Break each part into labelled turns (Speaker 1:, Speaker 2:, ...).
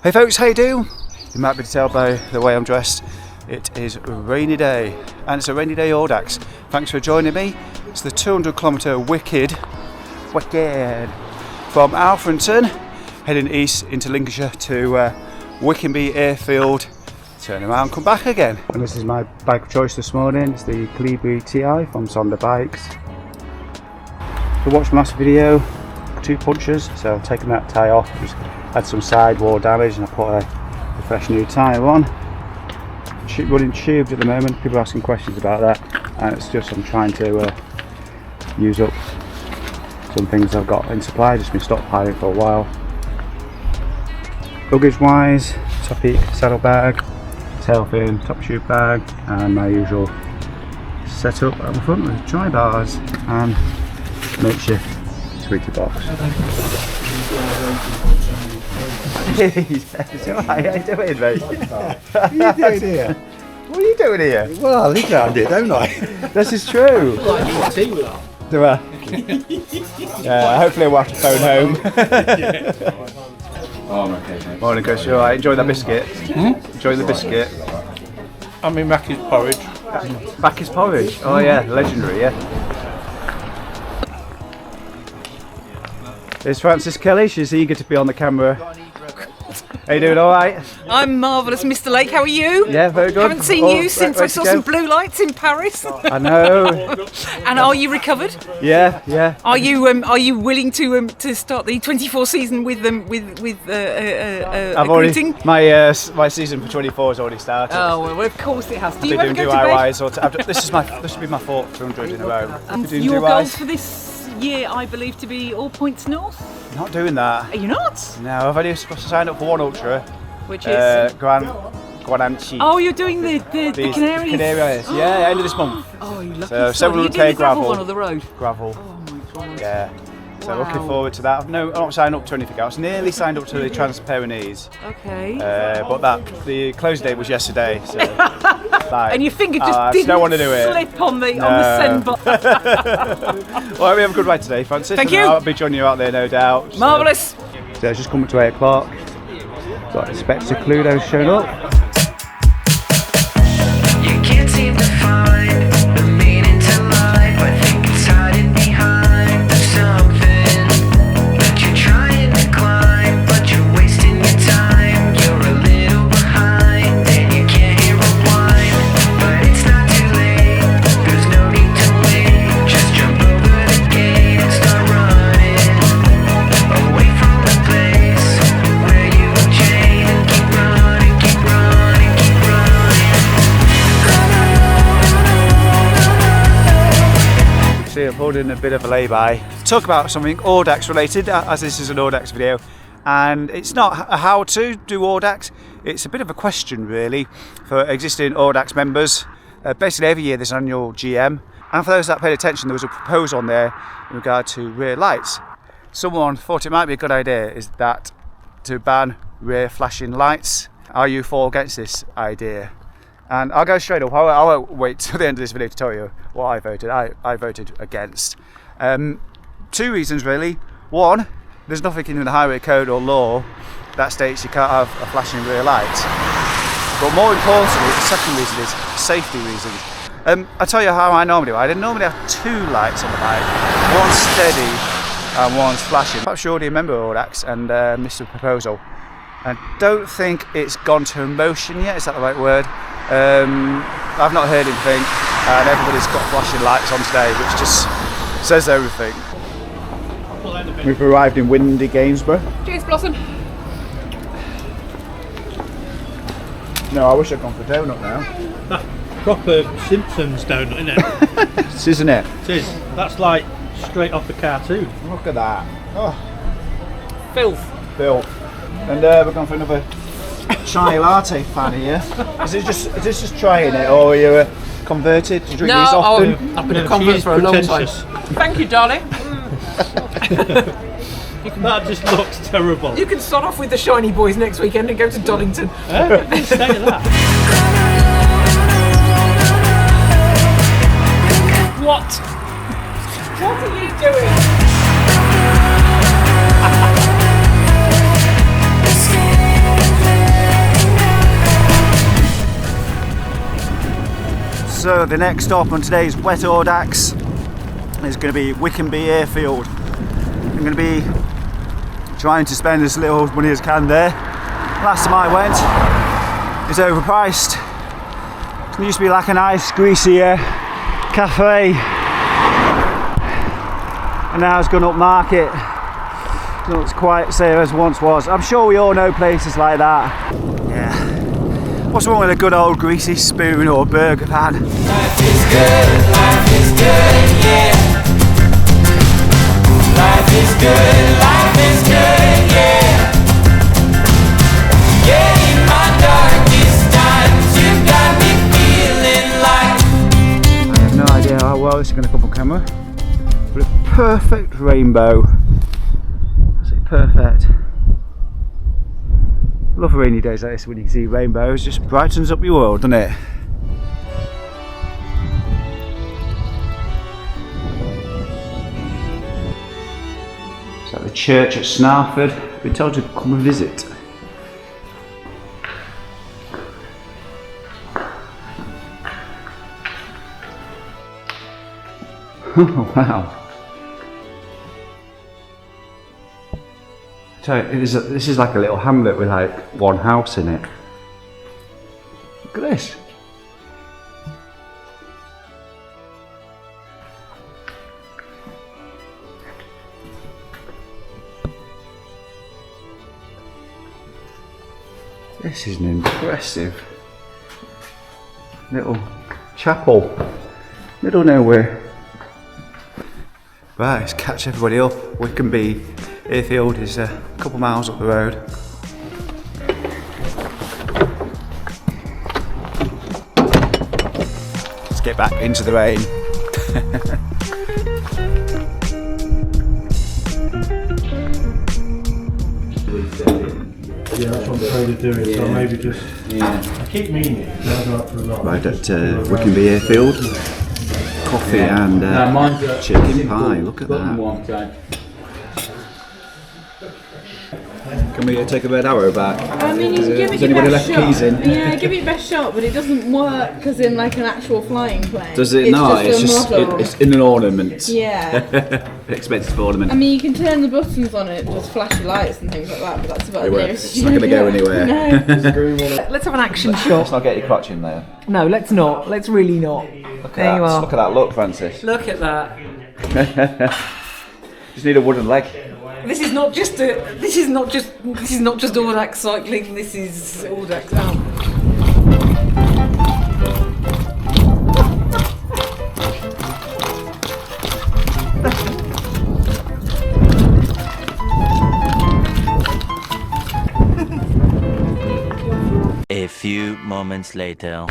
Speaker 1: Hey folks, how you doing? You might be able to tell by the way I'm dressed. It is a rainy day, and it's a rainy day Audax. Thanks for joining me. It's the 200-kilometre Wicked from Alfreton, heading east into Lincolnshire to Wickenby Airfield. Turn around, come back again. And this is my bike of choice this morning. It's the Colibri TI from Southwell Bikes. If you watched my last video, 2 punches, so I've taken that tyre off. Just had some sidewall damage and I put a fresh new tyre on. Running tubes at the moment. People are asking questions about that, and it's just I'm trying to use up some things I've got in supply. Just been stockpiling for a while. Luggage wise, top saddle bag, tail fin, top tube bag, and my usual setup at the front with dry bars and makeshift sweetie box. It's alright, how you doing, mate?
Speaker 2: What are you doing here?
Speaker 1: What are you doing here?
Speaker 2: Well, I live around it, don't I?
Speaker 1: This is true. Do I? Yeah, hopefully we'll have to phone home. Morning, Chris. You alright? Enjoy that biscuit? Enjoy the biscuit.
Speaker 3: I mean, Mackie's porridge.
Speaker 1: Mackie's porridge? Oh yeah, legendary, yeah. There's Frances Kelly. She's eager to be on the camera. How you doing, alright?
Speaker 4: I'm marvellous, Mr. Lake. How are you?
Speaker 1: Yeah, very good.
Speaker 4: Haven't seen you since I saw some blue lights in Paris.
Speaker 1: I know.
Speaker 4: And are you recovered?
Speaker 1: Yeah.
Speaker 4: Are you willing to start the 24 season with
Speaker 1: I've
Speaker 4: greeting?
Speaker 1: Already my season for 24 has already started.
Speaker 4: Oh well, of course it has. Do you
Speaker 1: I've
Speaker 4: ever
Speaker 1: been
Speaker 4: go
Speaker 1: doing
Speaker 4: to bed?
Speaker 1: DIYs. This will be my 4th 200 in a row.
Speaker 4: And
Speaker 1: Doing
Speaker 4: your
Speaker 1: DIYs?
Speaker 4: goals for this year, I believe, to be all points north.
Speaker 1: Not doing that.
Speaker 4: Are you not?
Speaker 1: No, I've only signed up for one ultra.
Speaker 4: Which is
Speaker 1: Guananchi.
Speaker 4: Oh, you're doing the Canaries.
Speaker 1: Canaries. Yeah, end of this month.
Speaker 4: Oh, you lucky
Speaker 1: So
Speaker 4: sod. Are you
Speaker 1: 700k
Speaker 4: doing the gravel
Speaker 1: gravel.
Speaker 4: one or the road?
Speaker 1: Gravel.
Speaker 4: Oh my god.
Speaker 1: Yeah. So
Speaker 4: Wow.
Speaker 1: looking forward to that. I'm not signed up to anything else. Nearly signed up to the Trans-Pyrenees.
Speaker 4: Okay.
Speaker 1: But the close date was yesterday. So like,
Speaker 4: And your finger just didn't
Speaker 1: don't want to do it.
Speaker 4: slip on the send button.
Speaker 1: Well, we have a good ride today, Francis.
Speaker 4: Thank
Speaker 1: and
Speaker 4: you.
Speaker 1: I'll be joining you out there, no doubt.
Speaker 4: Marvellous.
Speaker 1: So it's just coming to 8 o'clock. Got Inspector Cluedo showing up.
Speaker 5: You can't seem to find the meaning to life. I think it's hiding behind something that you're trying to climb, but you're wasting your time. You're a little behind and you can't hear a whine, but it's not too late. There's no need to wait. Just jump over the gate and start running away from the place where you were chained, and keep running, keep running, keep running.
Speaker 1: See, I'm holding a bit of a lay-by. Talk about something Audax related, as this is an Audax video. And it's not a how to do Audax, it's a bit of a question really for existing Audax members. Basically every year there's an annual GM. And for those that paid attention, there was a proposal on there in regard to rear lights. Someone thought it might be a good idea is that to ban rear flashing lights. Are you for or against this idea? And I'll go straight up. I won't wait till the end of this video to tell you what I voted. I voted against. 2 reasons really. One, there's nothing in the highway code or law that states you can't have a flashing rear light. But more importantly, the second reason is safety reasons. I'll tell you how I normally do. I normally have 2 lights on the bike. One's steady and one's flashing. Perhaps you already remember Audax and missed the proposal. I don't think it's gone to motion yet, is that the right word? I've not heard anything, and everybody's got flashing lights on today, which just says everything. We've arrived in windy Gainsborough.
Speaker 4: Cheers, Blossom.
Speaker 1: No, I wish I'd gone for donut now.
Speaker 3: Proper Simpsons donut, isn't it?
Speaker 1: Isn't it?
Speaker 3: It is. That's like straight off the cartoon.
Speaker 1: Look at that. Oh,
Speaker 4: Filth.
Speaker 1: Bill. And we're going for another chai latte fan here. Is this just trying it, or are you converted? Do you drink these often?
Speaker 4: I've been a convert for a long time. Thank you, darling.
Speaker 3: That just looks terrible.
Speaker 4: You can start off with the Shiny Boys next weekend and go to Doddington.
Speaker 3: Say that.
Speaker 4: What? What are you doing?
Speaker 1: So the next stop on today's wet Audax is going to be Wickenby Airfield. I'm going to be trying to spend as little money as I can there. Last time I went, it's overpriced. It used to be like a nice greasy cafe, and now it's gone up market. It looks quite safe as once was. I'm sure we all know places like that. Yeah. What's wrong with a good old greasy spoon or burger pan?
Speaker 6: Life is good, yeah. Life is good, yeah. Yeah, in my darkest times, you got me feeling like.
Speaker 1: I have no idea how well this is going to come on camera, but a perfect rainbow. Is it perfect? Love rainy days like this when you can see rainbows. Just brightens up your world, doesn't it? It's at the church at Snarford. We're told to come and visit. Oh wow. So this is like a little hamlet with like one house in it. Look at this. This is an impressive little chapel, middle nowhere. Right, let's catch everybody up. Wickenby Airfield is a couple miles up the road. Let's get back into the rain.
Speaker 3: Yeah, that's what I'm trying to do. It, so maybe just. I keep meaning it.
Speaker 2: Right at Wickenby Airfield. Coffee and chicken pie. Look at that. Can we take a red arrow back?
Speaker 7: I mean, you give it
Speaker 2: Has
Speaker 7: your
Speaker 2: anybody
Speaker 7: best
Speaker 2: left
Speaker 7: shot.
Speaker 2: keys in?
Speaker 7: Yeah, give it your best shot, but it doesn't work because in like an actual flying plane.
Speaker 2: Does it
Speaker 7: it's
Speaker 2: not?
Speaker 7: Just
Speaker 2: It's in an ornament.
Speaker 7: Yeah.
Speaker 2: Expensive ornament.
Speaker 7: I mean, you can turn the buttons on it, just flash your lights and things like that, but that's about
Speaker 2: It
Speaker 7: the
Speaker 2: won't.
Speaker 7: nearest
Speaker 2: It's not going to go anywhere.
Speaker 7: No.
Speaker 4: Let's have an action
Speaker 2: Let's
Speaker 4: shot.
Speaker 2: not get your crotch in there.
Speaker 4: No, let's not. Let's really not. There you are.
Speaker 2: Look at that look, Francis.
Speaker 4: Look at that.
Speaker 2: Just need a wooden leg.
Speaker 4: This is not just Audax cycling. This is Audax. Oh.
Speaker 8: A few moments later.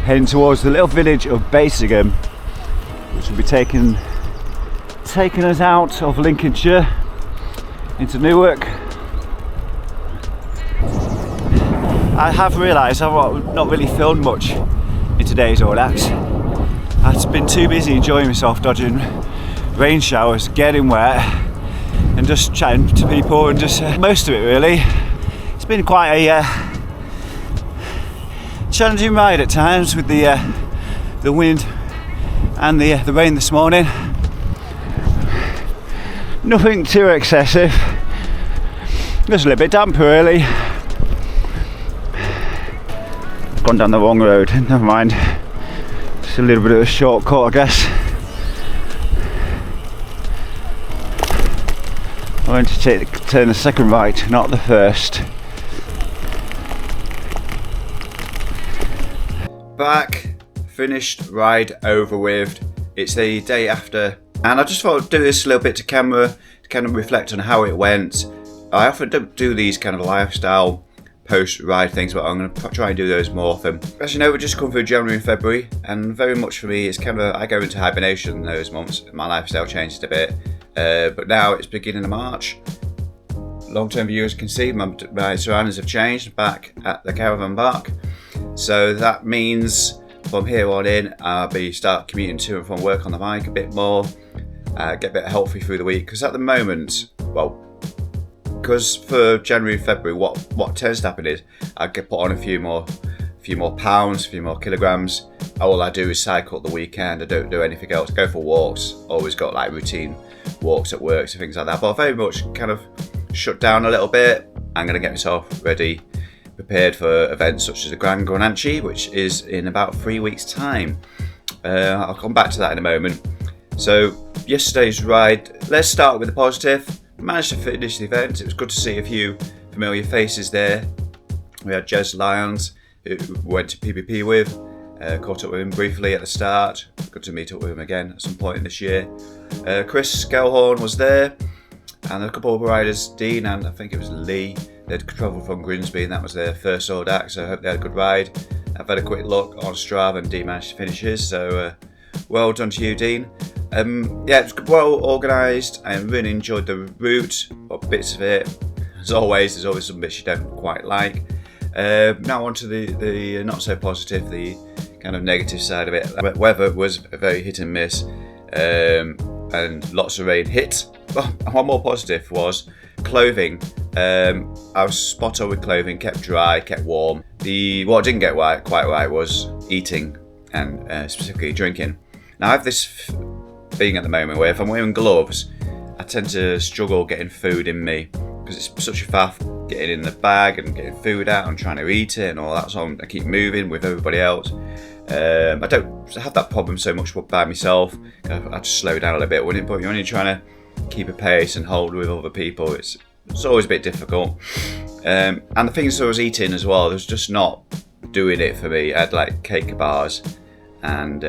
Speaker 1: Heading towards the little village of Bikepacking, which will be taking us out of Lincolnshire into Newark. I have realised I've not really filmed much in today's Audax. I've been too busy enjoying myself, dodging rain showers, getting wet, and just chatting to people, and just most of it really. It's been quite a challenging ride at times with the wind and the rain this morning. Nothing too excessive, just a little bit damp really. Gone down the wrong road, never mind. Just a little bit of a shortcut, I guess. I'm going to turn the second right, not the first. Back, finished, ride over with. It's the day after, and I just thought I'd do this a little bit to kind of reflect on how it went. I often don't do these kind of lifestyle post-ride things, but I'm going to try and do those more often. As you know, we're just come through January and February, and very much for me, it's kind of I go into hibernation in those months. My lifestyle changed a bit, but now it's beginning of March. Long-term viewers can see my surroundings have changed back at the caravan park. So that means from here on in, I'll start commuting to and from work on the bike a bit more, get a bit healthy through the week. Because at the moment, well,
Speaker 2: because for January, February, what tends to happen is I get put on a few more pounds, a few more kilograms. All I do is cycle at the weekend. I don't do anything else. Go for walks. Always got like routine walks at work and things like that. But I very much kind of shut down a little bit. I'm going to get myself ready, prepared for events such as the Gradual, which is in about 3 weeks' time. I'll come back to that in a moment. So yesterday's ride, let's start with the positive. Managed to finish the event. It was good to see a few familiar faces there. We had Jez Lyons, who we went to PPP with, caught up with him briefly at the start. Good to meet up with him again at some point in this year. Chris Skelhorn was there, and a couple of riders, Dean and I think it was Lee. They'd travelled from Grimsby and that was their first Audax, so I hope they had a good ride. I've had a quick look on Strava and Dean managed to finish his, so well done to you, Dean. Yeah, it was well organised. I really enjoyed the route, or bits of it. As always, there's always some bits you don't quite like. Now on to the not so positive, the kind of negative side of it. Weather was very hit and miss, and lots of rain hit. One more positive was clothing. I was spot on with clothing, kept dry, kept warm. What I didn't get quite right was eating and specifically drinking. Now I have this thing at the moment where if I'm wearing gloves, I tend to struggle getting food in me because it's such a faff getting in the bag and getting food out and trying to eat it and all that. So I keep moving with everybody else. I don't have that problem so much by myself. I have to slow down a little bit, but you're only trying to keep a pace and hold with other people. It's always a bit difficult. And the things I was eating as well, was just not doing it for me. I had like cake bars and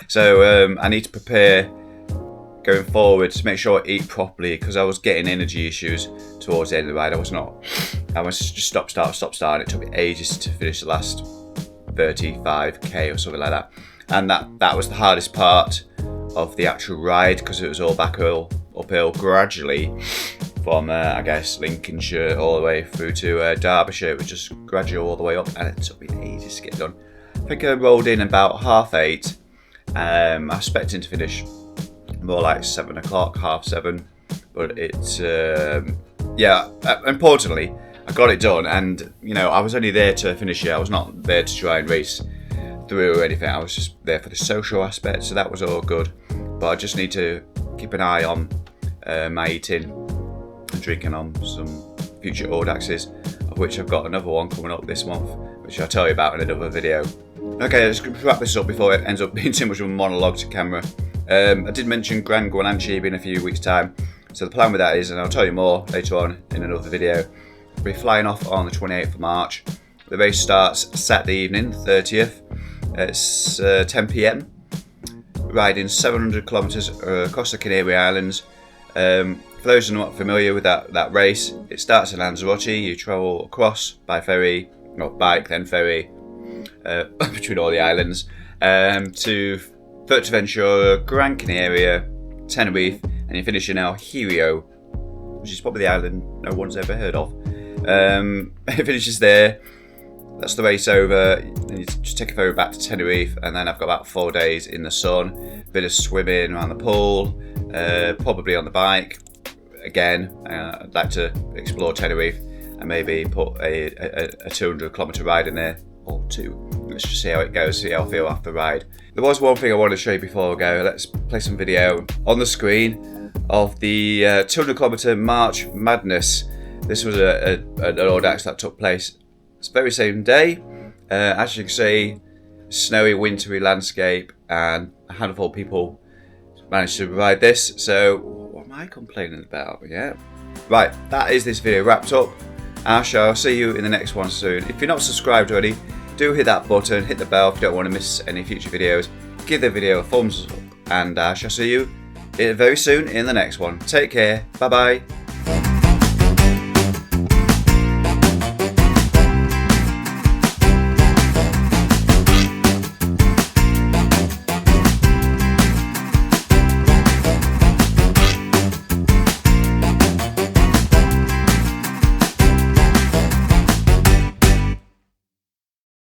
Speaker 2: so I need to prepare going forward to make sure I eat properly because I was getting energy issues towards the end of the ride. I was just stop start. It took me ages to finish the last 35k or something like that, and that was the hardest part of the actual ride because it was all uphill gradually from I guess Lincolnshire all the way through to Derbyshire. It was just gradual all the way up, and it took me ages to get done. I think I rolled in about 8:30. I was expecting to finish more like 7 o'clock, 7:30, but it's importantly I got it done, and I was only there to finish it. I was not there to try and race through or anything. I was just there for the social aspect, so that was all good. But I just need to keep an eye on my eating and drinking on some future Audaxes, of which I've got another one coming up this month, which I'll tell you about in another video. Okay, let's wrap this up before it ends up being too much of a monologue to camera. I did mention Gradual in a few weeks' time, so the plan with that is, and I'll tell you more later on in another video, I'll be flying off on the 28th of March. The race starts Saturday evening, 30th. It's 10 PM. Riding 700 kilometres across the Canary Islands. For those who are not familiar with that race, it starts in Lanzarote. You travel across by ferry, not bike, then ferry, between all the islands, to Fuerteventura, Gran Canaria, Tenerife, and you finish in El Hierro, which is probably the island no one's ever heard of. It finishes there. That's the race over. Then you just take a ferry back to Tenerife, and then I've got about 4 days in the sun, a bit of swimming around the pool, probably on the bike. Again, I'd like to explore Tenerife and maybe put a 200 kilometre ride in there, or two. Let's just see how it goes, see how I feel after the ride. There was one thing I wanted to show you before I go. Let's play some video on the screen of the 200 kilometre March Madness. This was an Audax that took place this very same day. As you can see, snowy, wintry landscape, and a handful of people managed to ride this. So what am I complaining about? Yeah. Right, that is this video wrapped up. I shall see you in the next one soon. If you're not subscribed already, do hit that button, hit the bell if you don't want to miss any future videos. Give the video a thumbs up, and I shall see you very soon in the next one. Take care. Bye bye.